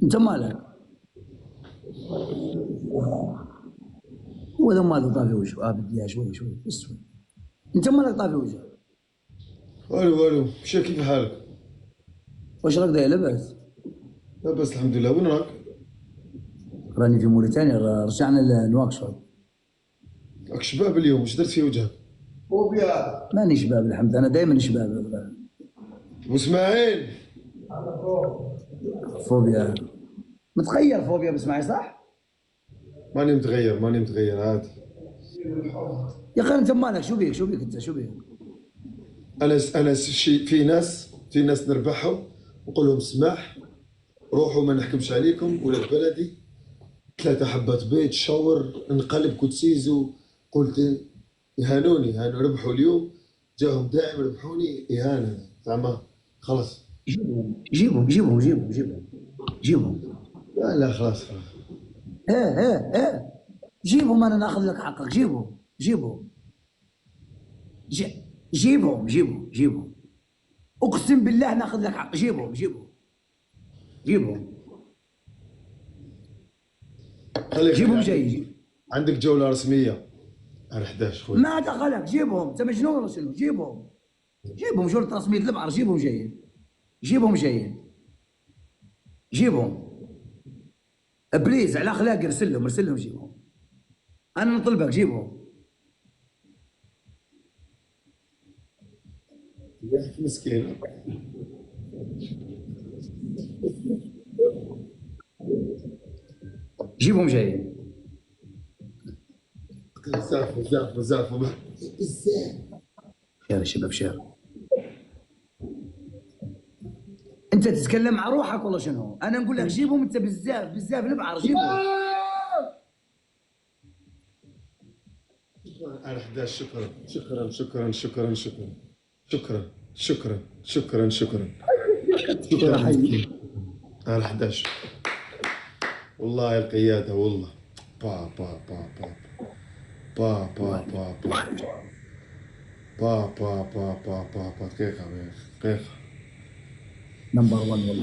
انت مالك؟ هو ذا ماله طافي وجهه بديها شوي شوي بس شوي. انت مالك طافي وجهك؟ والو مشى، كيف حالك؟ واش راك داير لاباس؟ لاباس الحمد لله. وين راك؟ راني في موريتانيا، رجعنا لنواكشوط. راك شباب اليوم، واش درت في وجهك؟ فوبيا. ماني شباب الحمد لله، انا دائما شباب. واسماعيل فوبيا متغير، فوبيا بسمعي صح؟ ماني متغير عادي. يا اخي انت مالك؟ شو بيك انت شو بيك؟ انا في ناس نربحهم نقول لهم سماح، روحوا ما نحكمش عليكم، ولاد بلدي 3 حبات بيض شاور نقلب كوتسيزو. قلت يهانوني، ربحوا اليوم، جاهم داعم ربحوني اهانه زعما خلاص. جيبهم. لا خلاص. ايه جيبهم، انا ناخذ لك حقك. جيبهم اقسم بالله ناخذ لك حق. جيبهم جيبهم جاي. عندك جوله رسميه على 11 خويا. ما دخلك، جيبهم. انت مجنون ولا شنو؟ جيبهم جوله رسميه البعر. جيبهم جايين. بليز على اخلاقي، ارسلهم جيبهم. انا نطلبك جيبهم. يا مسكين. جيبهم جايين. بزاف يا شباب شير، انت تتكلم مع روحك ولا شنو؟ انا نقول لك جيبهم، انت بزاف البعر. جيبهم على 11. شكرا على 11. والله القيادة والله. با با با با با با با با با با با با با با دقيقة نمبر 1 والله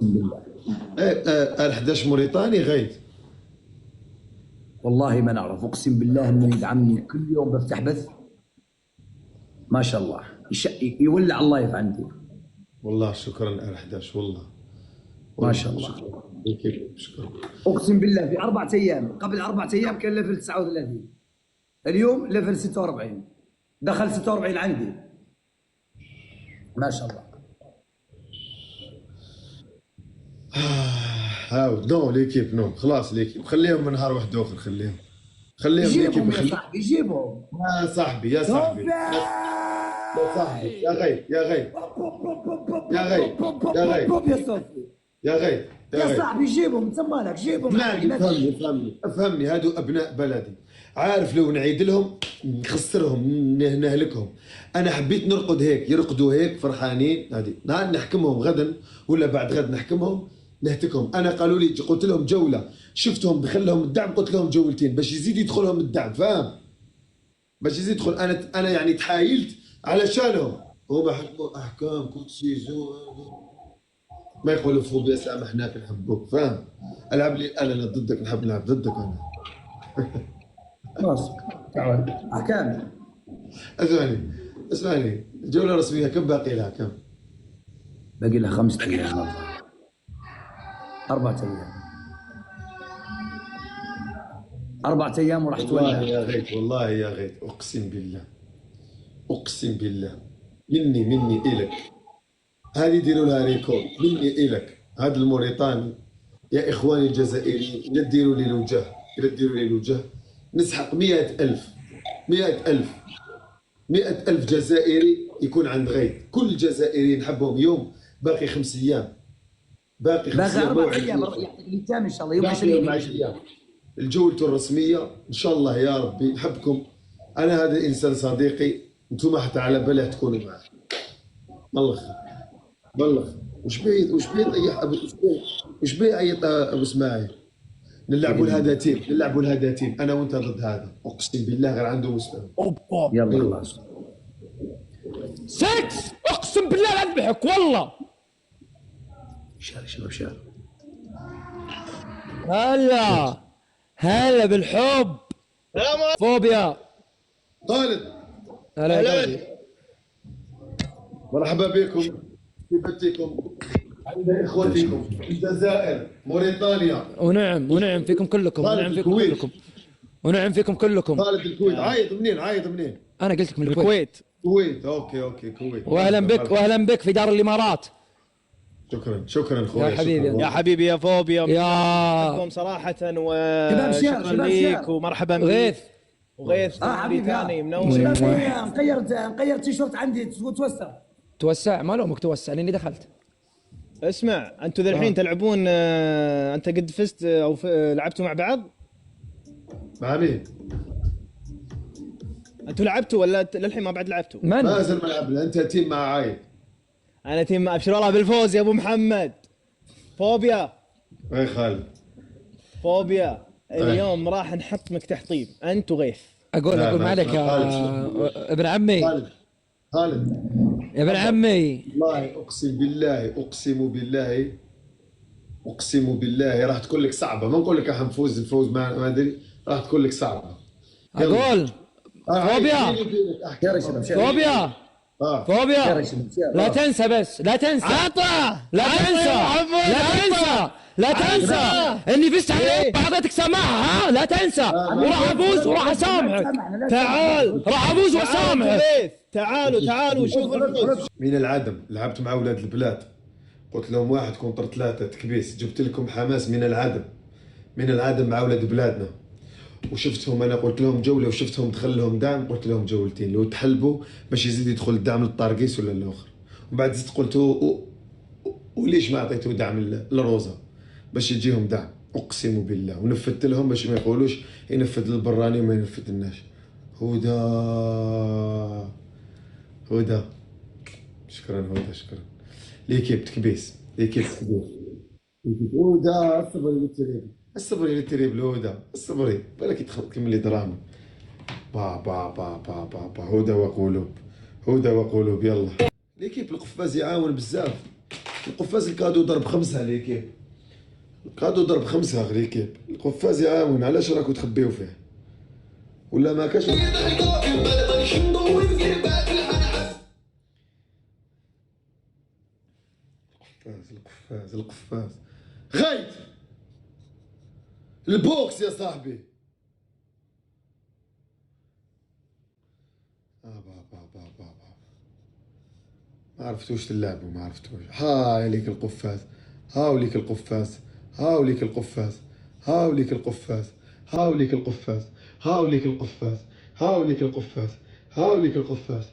بالله. ال 11 موريتاني غيد. والله ما نعرف، اقسم بالله انه يدعمني كل يوم بفتح بث. ما شاء الله يولع الله يف عندي. والله شكرا ال 11 والله. ما شاء الله شكرا. اقسم بالله في 4 ايام، قبل 4 ايام كان ليفل 39، اليوم ليفل 46، دخل 46 عندي. ما شاء الله. هاو نو ليكيب، نو خلاص ليكيب خليهم من نهار واحد اخر. خليهم جيبهم ليكيب. يا صاحبي، جيبهم يا صاحبي يا صاحبي يا غيث يا غيث يا غيث يا غيث يا صوفي يا غيث يا صاحبي، جيبهم. انت مالك؟ جيبهم. افهمني هادو ابناء بلدي. عارف لو نعيد لهم نخسرهم نهلكهم. انا حبيت نرقد هيك، يرقدوا هيك فرحانين. هذه نهار نحكمهم غدا ولا بعد غد نحكمهم نهتكهم. انا قالوا لي، قلت لهم جوله، شفتهم دخل لهم الدعم، قلت لهم جولتين باش يزيد يدخلهم الدعم، فاهم؟ باش يزيد يدخل. انا يعني تحايلت علشانهم. هما حكموا احكام كل سيزون، ما يقولوا فوبيا سامحناك نحبوك، فاهم؟ العب لي انا ضدك، نحب نلعب ضدك انا. خلاص تعال احكام. اسمعني الجوله الرسميه كم باقي لها؟ كم باقي لها؟ 5 ايام، 4 ايام، 4 ايام وراح تولع. والله يا غيث اقسم بالله مني الك. هذه ديروا لها ريكورد مني الك. هذا الموريتاني يا اخواني الجزائريين، لا ديروا لي الوجه، نسحق 100,000 جزائري يكون عند غيث. كل الجزائريين نحبهم. يوم باقي 5 ايام، باقي 4 ايام يعطيك التام ان شاء الله. يوم 20 الجولة الرسمية ان شاء الله. يا ربي نحبكم. انا هذا الانسان صديقي، انتم حتى على بالي تكونوا معي. بلغ وش بيت اي ابو اسماعيل. نلعبوا لهذا تيم، انا وانت ضد هذا. اقسم بالله غير عنده مستوى. يلا خلاص 6 اقسم بالله لا اذبحك والله. شاري شباب شاري. هلا بالحب. فوبيا. خالد هلا. مرحبا بكم في بيتكم عند اخوتكم الجزائر موريتانيا. ونعم فيكم كلكم. ونعم فيكم الكويت. كلكم. ونعم فيكم كلكم. خالد الكويت. عايض منين؟ انا قلت لك من الكويت. اوكي كويت. واهلا بك في دار الامارات. شكرا اخوي. يا حبيبي. يا حبيبي يا فوبيا. يا احبهم صراحة وشكرا ليك ومرحبا بك. وغيث حبيبي ثاني منور. نغير تيشيرت عندي توسع ما لومك توسع لاني دخلت. اسمع انتوا ذا الحين تلعبون انت قد فزت او لعبتوا مع بعض؟ مع مين؟ انتوا لعبتوا ولا للحين ما بعد لعبتوا؟ ما زال ما لعبنا. انت تيم مع عايد. انا تيم ابشر الله بالفوز يا ابو محمد. فوبيا. اي خالد. فوبيا اليوم راح نحطمك تحطيم انت وغيث. اقول ما عليك يا ابن عمي. خالد يا ابن عمي والله اقسم بالله راح تكون لك صعبه. ما نقول لك راح نفوز الفوز ما ادري. راح تكون لك صعبه. اقول فوبيا. فوبيا لا تنسى بس لا تنسى اني فزت عليك وعطيتك سماحه. لا تنسى وراح افوز وراح اسامحك. تعال راح افوز واسامحك. تعالوا شوفوا الفوز. من العدم لعبت مع اولاد البلاد. قلت لهم 1 كونتر 3 تكبيس. جبت لكم حماس من العدم مع اولاد بلادنا. وشفتهم انا قلت لهم جوله وشفتهم دخل لهم دعم. قلت لهم جولتين لو تحلبوا باش يزيد يدخل الدعم للطارقيس ولا الاخر. ومن بعد زدت قلت وليش ما اعطيته دعم للروزا باش يجيهم دعم. اقسم بالله ونفذت لهم باش ما يقولوش ينفذ للبراني وما ينفذلناش. هدى شكرا ليكيب تكبيس. هدى الصبري للتريب الهدى الصبري بالك تكمل لي دراهم. با هدى وقلوب يلا. ليكيب القفاز يعاون بزاف. القفاز الكادو ضرب 5 ليكيب. ليكيب القفاز يعاون. علاش راكو تخبيو فيه ولا ما كاش؟ القفاز غايت البوكس يا صاحبي. ما عرفتوش تلعبوا ما عرفتوش. هاوليك القفاز هاوليك القفاز هاوليك القفاز هاوليك القفاز هاوليك القفاز هاوليك القفاز هاوليك القفاز هاوليك القفاز.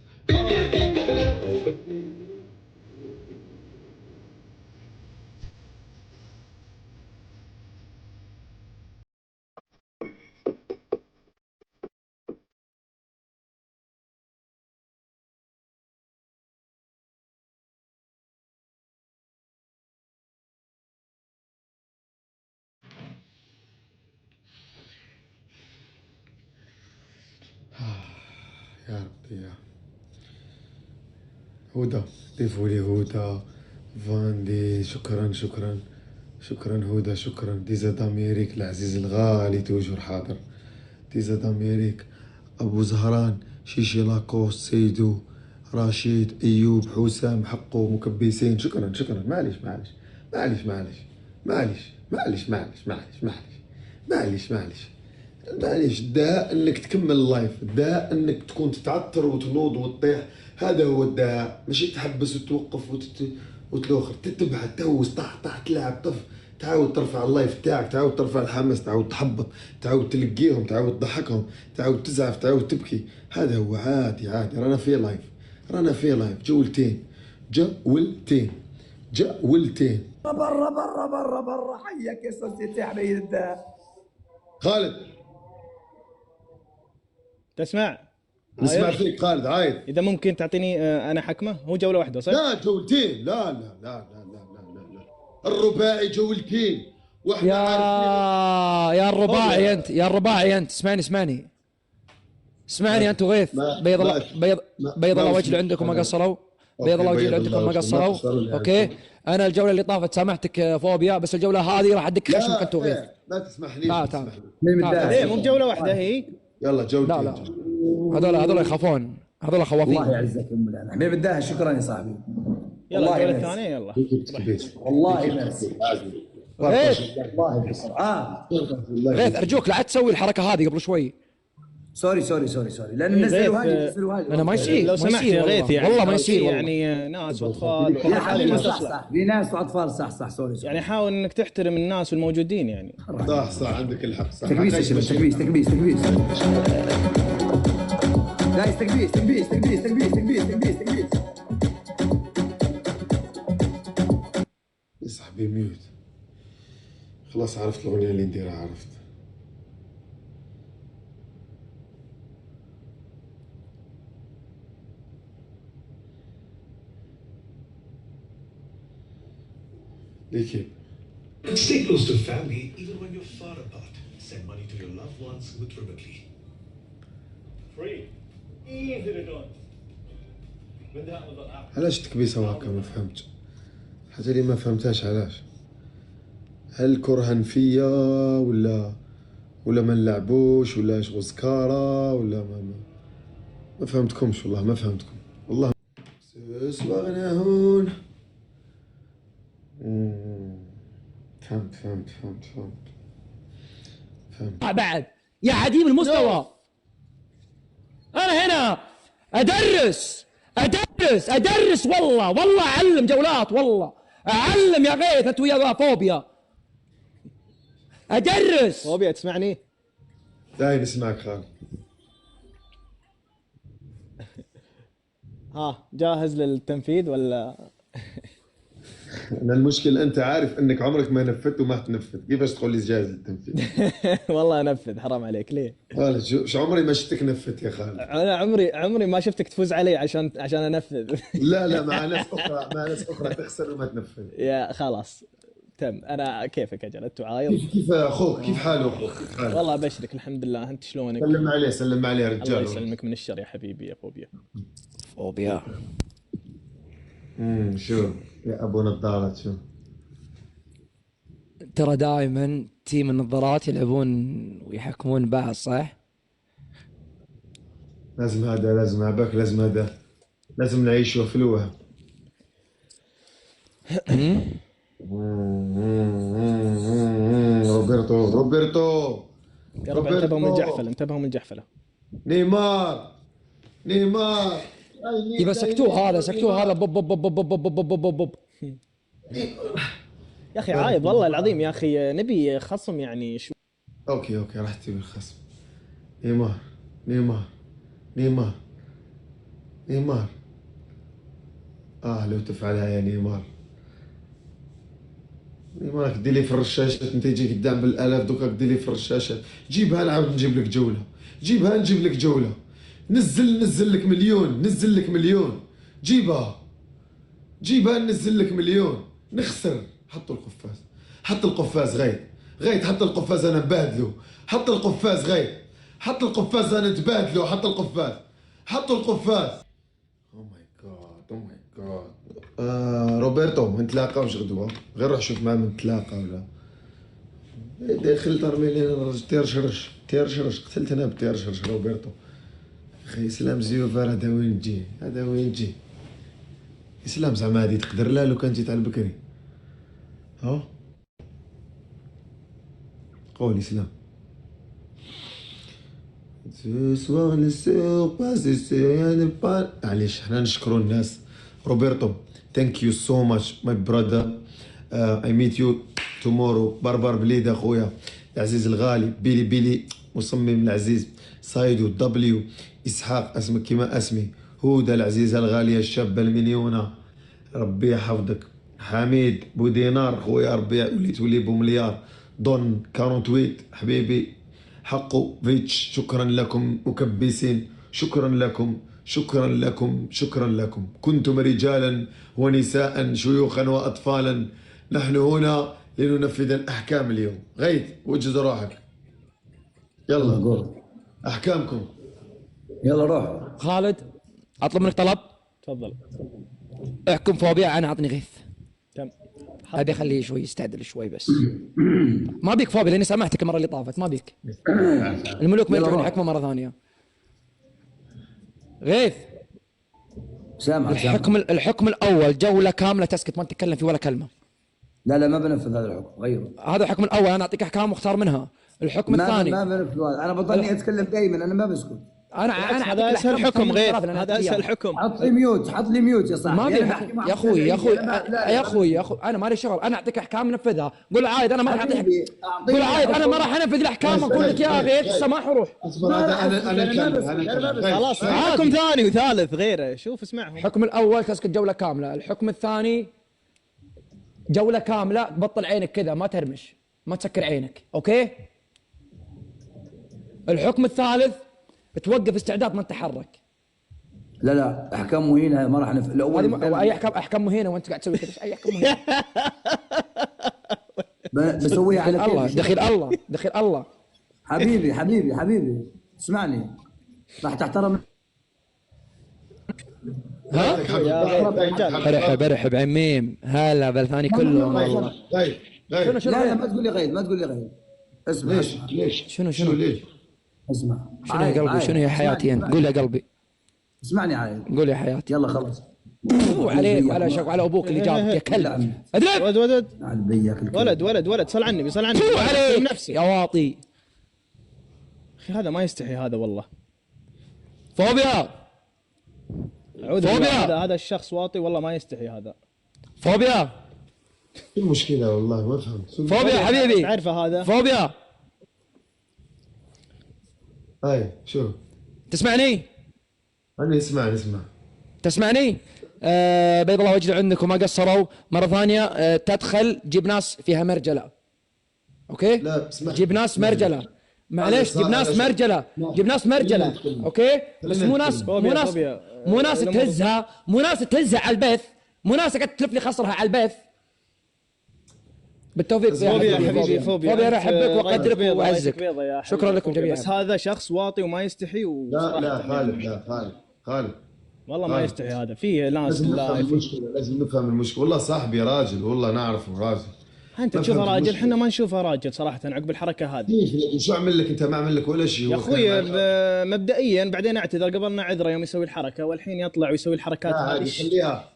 يا ربي يا هدى ضيفوا لي هدى فاندي. شكرا هدى شكرا. ديزا داميريك العزيز الغالي توجور حاضر. ديزا داميريك ابو زهران شيشي لاكوست سيدو رشيد ايوب حسام حقو مكبسين. شكرا معليش الدهاء انك تكمل اللايف. الدهاء انك تكون تتعثر وتنوض وتطيح. هذا هو الدهاء. ماشي تحبس وتوقف وتلوخر. تتبع تهوس طح تلعب طف. تعاود ترفع اللايف تاعك. تعاود ترفع الحماس. تعاود تحبط. تعاود تلقيهم. تعاود تضحكهم. تعاود تزعف. تعاود تبكي. هذا هو عادي. رانا في لايف. جولتين برا حياك يا سوسيتي حبيب الدهاء. خالد تسمع؟ نسمع فيك خالد. عايد اذا ممكن تعطيني انا حكمه. هو جوله واحده صح؟ لا جولتين. لا الرباعي جولتين. يا الرباعي انت اسمعني انت وغيث. بيض الله وجه عندكم ما قصروا. بيض الله وجهي بيض عندكم الله ما وجهك. قصروا. ما قصروا. اوكي انا الجوله اللي طافت سامحتك فوبيا، بس الجوله هذه راح ادك خشمك انت وغيث. ما تسمحليش. تعال ما تعال تسمح لي. مين تعال. متداهش؟ ليه مو بجوله واحده هي؟ يلا جولتين. لا هذول يخافون، هذول الله خوافين. يعزك يا ام العنا. حبيب الداهش شكرا يا صاحبي. يلا والله الجوله يمس. الثانيه يلا. والله ميرسي. غيث والله ميرسي. غيث ارجوك لا تسوي الحركه هذه قبل شوي. سوري لان نزلوا غيث، هذه نزلوا هذه. انا ما يصير لو ما سمحت يصير يا غيث يعني والله ما يصير والله. يعني ناس واطفال يا حبيبي ما صح تصلح. صح، في ناس واطفال صح سوري. يعني حاول انك تحترم الناس والموجودين يعني. صح عندك الحق. صح. تكبيس يا شباب، تكبيس. جايز تكبيس. اسحبي ميوت. خلاص عرفت الاغنيه اللي نديرها. عرفت. ليكي Stay close to family even when you're far apart. Send money to your loved ones with Remitly. Free. Easy returns. With that with the app. علاش تكبيسه هكا؟ ما فهمتش. حاجه اللي ما فهمتهاش علاش. هل كرها فيا ولا ما نلعبوش ولا شغل سكارة ولا ما فهمتكمش والله. ما فهمتكم والله. سواغنا هون. فهمت. بعد يا عديم المستوى. انا هنا ادرس والله اعلم جولات، والله اعلم يا غيث انت ويا فوبيا. ادرس. فوبيا تسمعني؟ داير نسمعك خالد. ها جاهز للتنفيذ ولا؟ انا المشكلة انت عارف انك عمرك ما نفذت وما تنفذ، كيفاش تقول لي جاهز للتنفيذ؟ والله انفذ، حرام عليك ليه؟ خالد شو عمري ما شفتك نفذت يا خالد. انا عمري ما شفتك تفوز علي عشان انفذ. لا مع ناس اخرى تخسر وما تنفذ. يا خلاص تم. انا كيفك اجل انت عايض. كيف اخوك؟ كيف حاله اخوك؟ كيف حاله؟ والله ابشرك الحمد لله. انت شلونك؟ سلم عليه الله رجال. يسلمك من الشر يا حبيبي يا فوبيا. شو يا ابو نظارات شو؟ ترى دائما تيم النظارات يلعبون ويحكمون بعض صح؟ لازم عباك لازم نعيشوا في الوهم. روبرتو يا رب انتبهوا من الجحفله. نيمار يبقى سكتوه هذا بوب. يا اخي عايض والله العظيم يا اخي نبي خصم يعني شو. اوكي راح تجيب الخصم. نيمار لو تفعلها يا نيمارك دير لي في الرشاشات. انت تجي قدام بالالاف دوكا دير لي في الرشاشات. جيبها نعاود نجيب لك جوله. نزل لك مليون. جيبها ننزل لك مليون. نخسر. حط القفاز غيث حط القفاز. انا نبادلو. حط القفاز غيث. حط انا نتبادلو. حط القفاز. او ماي جاد. روبرتو نتلاقاوش غدوه. غير روح شوف معاه نتلاقى ولا داخل ترميلين. تيرشرش قتلت انا بتيرشرش روبرتو. اخي اسلام زيوفار هذا وين تجي اسلام زعما هادي تقدر لا لو كان جيت على البكري. قول اسلام. معليش حنا نشكروا الناس. روبرتو thank you so much my brother. I meet you tomorrow. بربر بليد اخويا العزيز الغالي. بيلي مصمم العزيز. سايدو دبليو اسحاق اسمك كما اسمي. هدى العزيزه الغاليه الشابه المليونه ربي يحفظك. حميد بودينار خويا ربي ولي بومليار. دون 48 حبيبي. حقو فيتش شكرا لكم مكبسين. شكرا لكم. كنتم رجالا ونساء شيوخا واطفالا. نحن هنا لننفذ الاحكام اليوم. غيث وجد روحك. يلا احكامكم. يلا روح خالد اطلب منك طلب. تفضل. احكم فوبيا، انا اعطني غيث. تم. ابي اخليه شوي يستعدل شوي بس. ما بيك فوبيا لاني سامحتك المره اللي طافت، ما بيك. الملوك ما يرجعون يحكموا مره ثانيه. غيث. سامع. الحكم الاول جوله كامله تسكت ما تتكلم في ولا كلمه. لا ما بنفذ هذا الحكم، غيره. هذا الحكم الاول، انا اعطيك احكام واختار منها. الحكم الثاني ما بنفذ هذا، انا بضلني اتكلم دائما، انا ما بسكت. انا هذا اسهل حكم غير، هذا اسهل حكم. حط لي ميوت يا صاحبي. ما في يا اخوي انا مالي شغل، انا اعطيك احكام نفذها. قول عايد انا ما راح اعطيك، قول عايد انا ما راح انفذ الاحكام، اقول لك يا غيث سماح وروح. اصبر انا خلاص حكم ثاني وثالث غيره، شوف اسمعهم. الحكم الاول تسكت جوله كامله، الحكم الثاني جوله كامله تبطل عينك كذا ما ترمش، ما تسكر عينك، اوكي؟ الحكم الثالث توقف استعداد ما تتحرك. لا احكام مهينه ما راح الاول. اي احكام مهينه وانت قاعد تسوي كذا، اي احكام مهينه. بسويها على الله دخيل الله. حبيبي اسمعني، راح تحترم. برحب عميم، هلا بالثاني كلهم والله. طيب لا ما تقول لي غيظ، اسمع. ليش؟ شنو ليش؟ اسمع. شنو يا قلبي، شنو يا حياتي انت؟ قول يا قلبي. اسمعني عايد. قول يا حياتي. يلا خلاص. وعليك وعلى ابوك اللي جابك يا كلب. ادرب. ولد صل على النبي عليك نفسي يا واطي. اخي هذا ما يستحي هذا والله. فوبيا. هذا الشخص واطي والله ما يستحي هذا. فوبيا. شو المشكلة والله ما فهمت. فوبيا حبيبي. تعرفه هذا؟ فوبيا. هاي شو؟ تسمعني؟ أنا اسمع. تسمعني؟ بيض الله وجه عندكم ما قصروا مرة ثانية. تدخل جيب ناس فيها مرجلة. اوكي؟ لا اسمع. جيب ناس مرجلة. معليش جيب ناس مرجلة. اوكي؟ بس مو ناس تهزها، مو ناس تهزها على البث، مو ناس قاعد تلف لي خصرها على البث. بالتوفيق يا حبيبي. فوبيا انا احبك واقدرك واعزك. شكرا لكم جميعا. بس هذا شخص واطي وما يستحي لا خالد والله ما يستحي هذا. في ناس لازم نفهم المشكلة. والله صاحبي راجل، والله نعرفه راجل. انت تشوفه راجل، احنا ما نشوفه راجل صراحه عقب الحركه هذه. شو اعمل لك انت؟ ما اعمل لك ولا شيء يا اخوي. مبدئيا بعدين اعتذر، قبلنا عذره يوم يسوي الحركه، والحين يطلع ويسوي الحركات هذه. خليها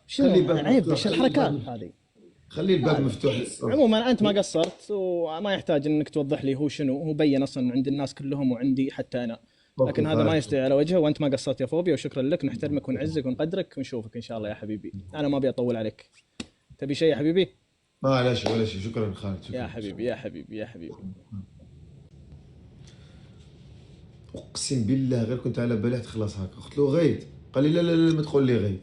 عيب ايش الحركات هذه؟ خلي الباب مفتوح. عموما انت ما قصرت وما يحتاج انك توضح لي هو شنو، هو بين اصلا عند الناس كلهم وعندي حتى انا. لكن هذا ما يستوي على وجهه، وانت ما قصرت يا فوبيا، وشكرا لك. نحترمك ونعزك ونقدرك ونشوفك ان شاء الله يا حبيبي. انا ما ابي اطول عليك. تبي شيء يا حبيبي؟ لا شيء ولا شيء. شكرا خالد. شكرا. يا حبيبي. اقسم بالله غير كنت على بالي تخلص هكا. قلت له غيد، قال لي لا ما تقول لي غيد.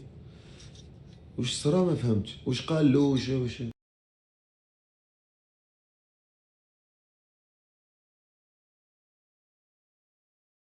وش صرا ما فهمتش. وش قال له وش